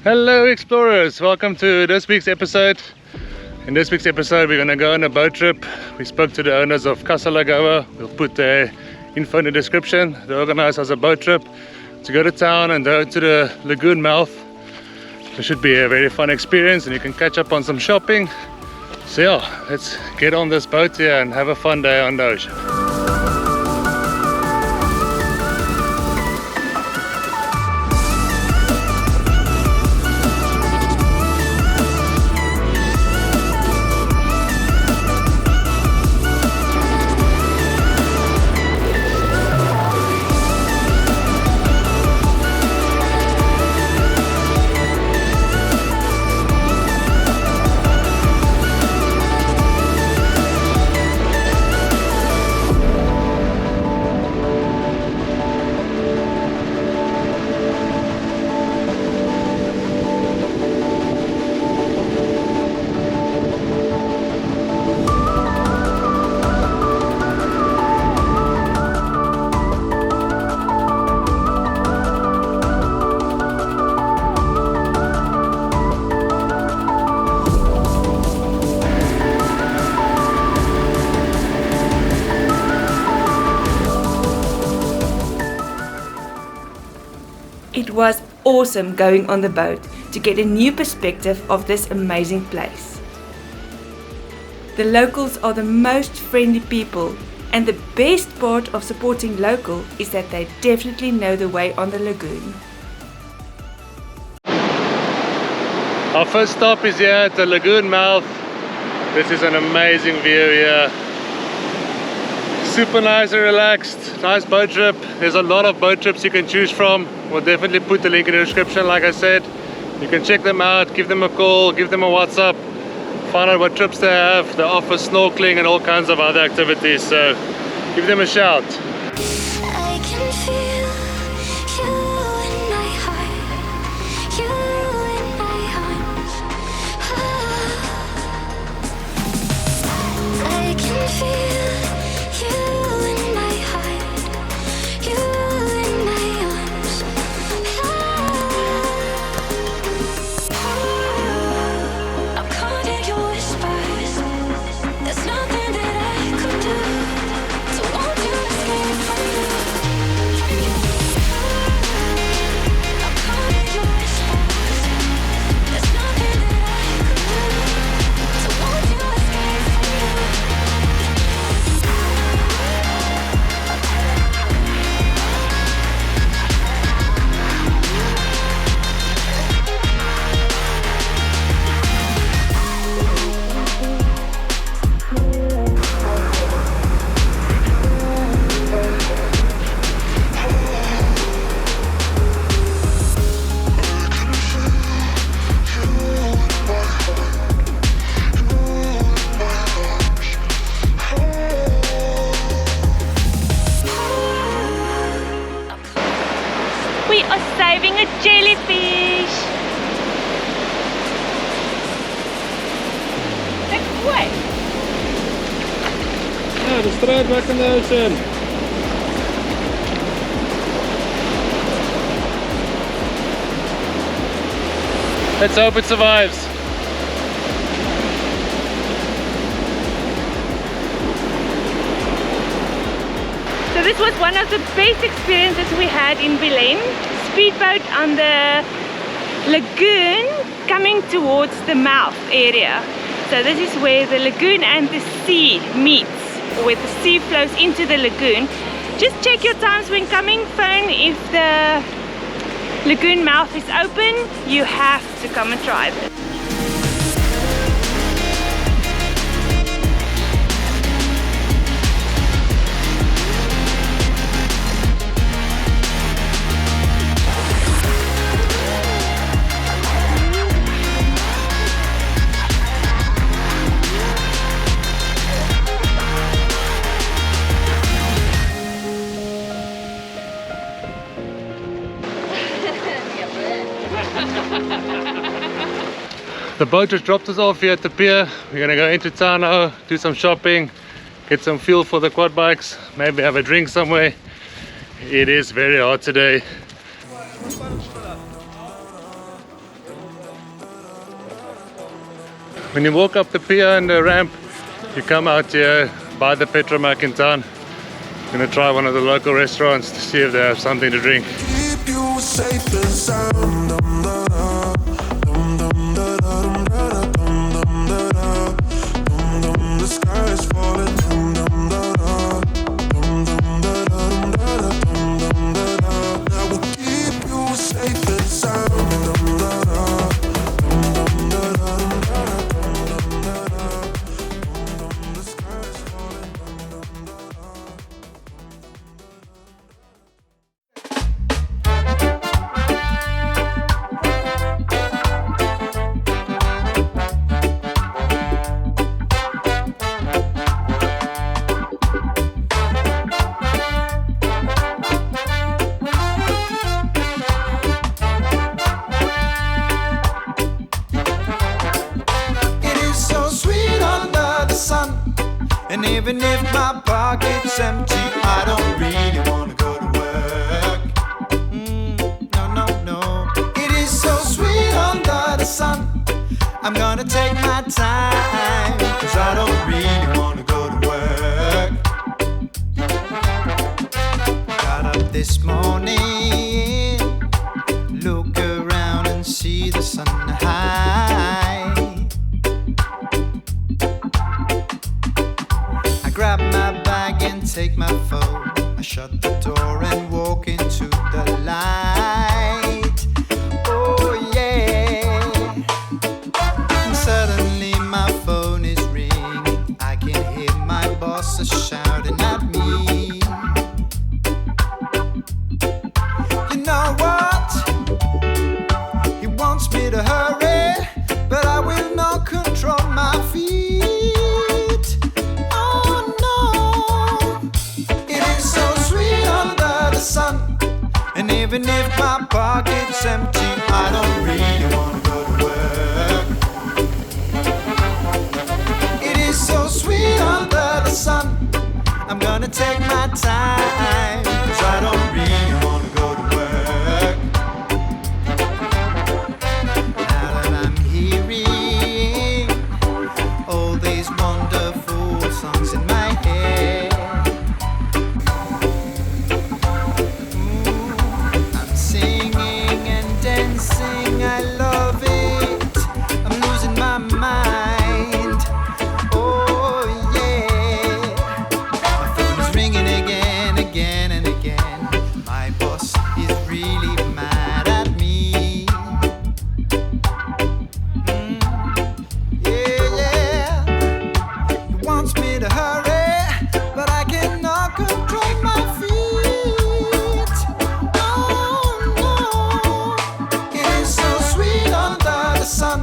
Hello explorers, welcome to this week's episode. In this week's episode we're going to go on a boat trip. We spoke to the owners of Casa Lagoa. We'll put their info in the description. They organized us a boat trip to go to town and go to the Lagoon Mouth. It should be a very fun experience and you can catch up on some shopping. So yeah, let's get on this boat here and have a fun day on the ocean. It was awesome going on the boat to get a new perspective of this amazing place. The locals are the most friendly people, and the best part of supporting local is that they definitely know the way on the lagoon. Our first stop is here at the Lagoon Mouth. This is an amazing view here. Super nice and relaxed, nice boat trip. There's a lot of boat trips you can choose from. We'll definitely put the link in the description, like I said. You can check them out, give them a call, give them a WhatsApp, find out what trips they have. They offer snorkeling and all kinds of other activities, so give them a shout. I can feel you in my heart, you in my arms. I can feel you in my heart, you in my arms. I'm caught in your whispers. There's nothing that I could do to want to escape from you. I'm caught in your whispers. There's nothing that I could do to want to escape from you. We are saving a jellyfish! Take it away! Yeah, just throw it back in the ocean. Let's hope it survives. So this was one of the best experiences we had in Bilene. Speedboat on the lagoon coming towards the mouth area. So this is where the lagoon and the sea meets, where the sea flows into the lagoon. Just check your times when coming. Phone if the lagoon mouth is open. You have to come and try this. The boat just dropped us off here at the pier. We're gonna go into town now, do some shopping, get some fuel for the quad bikes, maybe have a drink somewhere. It is very hot today. When you walk up the pier and the ramp, you come out here by the petromac in town. I'm gonna try one of the local restaurants to see if they have something to drink. Keep you safe and sound. The sky is falling. I will keep you safe and sound. The sky is falling. It is so sweet under the sun. And even if my pocket's empty, I don't really want to go to work. No, no, no. It is so sweet under the sun. I'm gonna take my time, 'cause I don't really want to go to work. Got up this morning, look around and see the sun high. I grab my bag and take my phone. I shut the door and walk into the light. Oh yeah. And suddenly my phone is ringing. I can hear my boss shouting at me. You know what? He wants me to hurry, but I will not control my feet. Oh no. It is so sweet under the sun. And even if my pocket's empty, I don't really want to go to work. It is so sweet under the sun. I'm gonna take my time, 'cause I don't really want to go to work. Now that I'm hearing all these wonderful songs in my head, I'm singing and dancing, I love it. I'm losing my mind. Oh yeah. My phone is ringing again, again and again. My boss is really mad at me. Yeah, yeah. He wants me to hurry, but I cannot control my feet. Oh no. It is so sweet under the sun.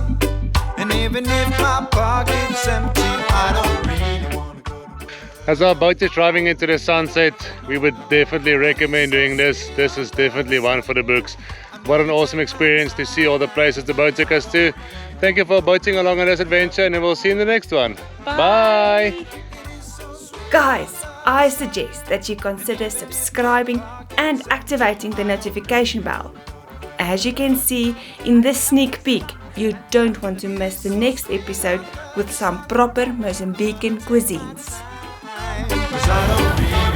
And even if my pocket's empty, I don't really want to go to work. As our boat is driving into the sunset, we would definitely recommend doing this. This is definitely one for the books. What an awesome experience to see all the places the boat took us to. Thank you for boating along on this adventure, and we'll see you in the next one. Bye. Guys, I suggest that you consider subscribing and activating the notification bell. As you can see in this sneak peek, you don't want to miss the next episode with some proper Mozambican cuisines. 'Cause I don't really